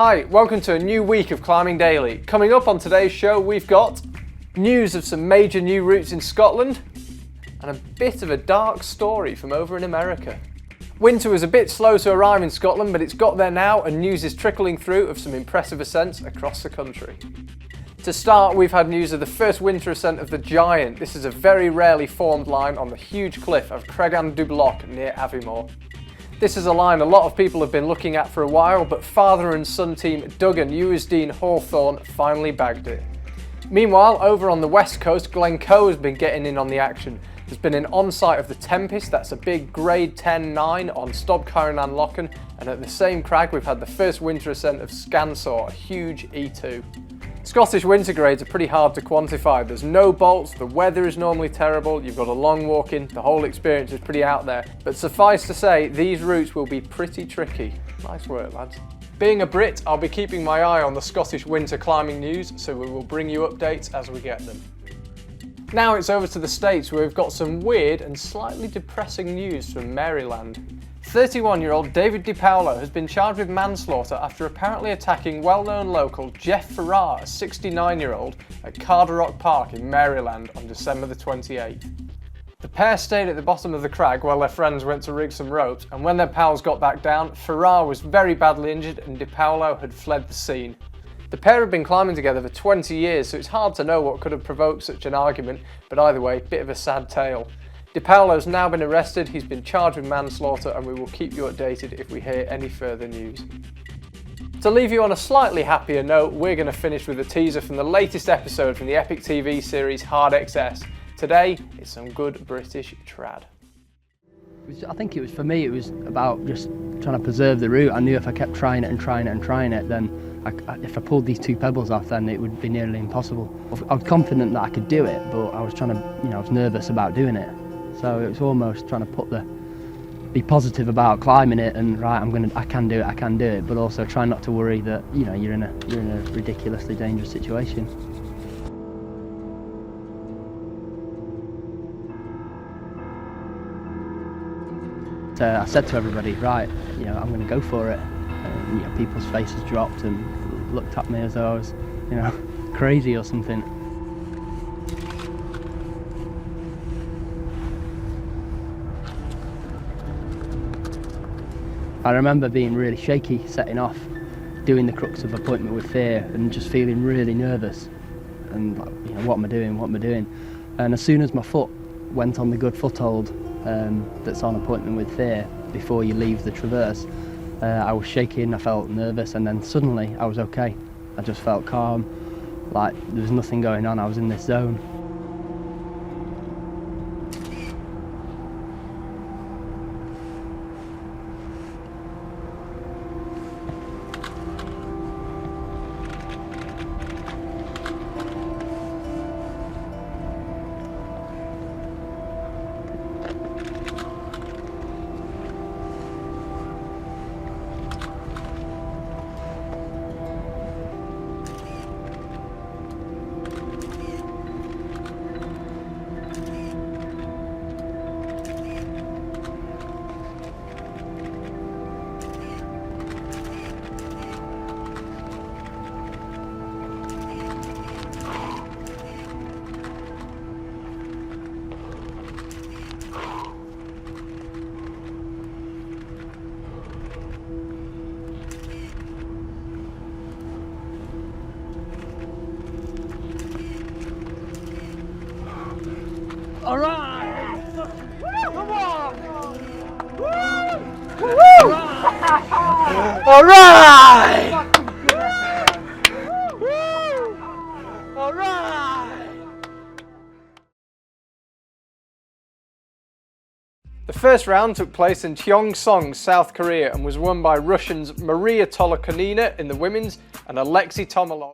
Hi, welcome to a new week of Climbing Daily. Coming up on today's show, we've got news of some major new routes in Scotland and a bit of a dark story from over in America. Winter was a bit slow to arrive in Scotland, but it's got there now and news is trickling through of some impressive ascents across the country. To start, we've had news of the first winter ascent of the Giant. This is a very rarely formed line on the huge cliff of Cregan du Bloch near Aviemore. This is a line a lot of people have been looking at for a while, but father and son team Duggan Uwysdene Hawthorne finally bagged it. Meanwhile, over on the west coast, Glencoe has been getting in on the action. There's been an on-site of the Tempest, that's a big grade 10-9 on Stob Carnan Lochen, and at the same crag we've had the first winter ascent of Scansaw, a huge E2. Scottish winter grades are pretty hard to quantify. There's no bolts, the weather is normally terrible, you've got a long walk in, the whole experience is pretty out there. But suffice to say, these routes will be pretty tricky. Nice work, lads. Being a Brit, I'll be keeping my eye on the Scottish winter climbing news, so we will bring you updates as we get them. Now it's over to the States, where we've got some weird and slightly depressing news from Maryland. 31-year-old David DiPaolo has been charged with manslaughter after apparently attacking well-known local Jeff Farrar, a 69-year-old, at Carderock Park in Maryland on December the 28th. The pair stayed at the bottom of the crag while their friends went to rig some ropes, and when their pals got back down, Farrar was very badly injured and DiPaolo had fled the scene. The pair had been climbing together for 20 years, so it's hard to know what could have provoked such an argument, but either way, bit of a sad tale. DiPaolo's now been arrested, he's been charged with manslaughter, and we will keep you updated if we hear any further news. To leave you on a slightly happier note, we're going to finish with a teaser from the latest episode from the EpicTV series Hard XS. Today, it's some good British trad. I think it was, for me, it was about just trying to preserve the route. I knew if I kept trying it and trying it and trying it, then if I pulled these two pebbles off, then it would be nearly impossible. I was confident that I could do it, but I was trying to, I was nervous about doing it. So it was almost trying to be positive about climbing it and right, I can do it, but also try not to worry that, you're in a ridiculously dangerous situation. I said to everybody, right, I'm going to go for it. And, people's faces dropped and looked at me as though I was, crazy or something. I remember being really shaky setting off, doing the crux of Appointment with Fear and just feeling really nervous and what am I doing? And as soon as my foot went on the good foothold that's on Appointment with Fear before you leave the traverse, I was shaking, I felt nervous, and then suddenly I was okay. I just felt calm, like there was nothing going on, I was in this zone. All right! Come on! Woo! Woo! All right! All right! The first round took place in Gyeongsong, South Korea, and was won by Russians Maria Tolokonina in the women's and Alexei Tomilov.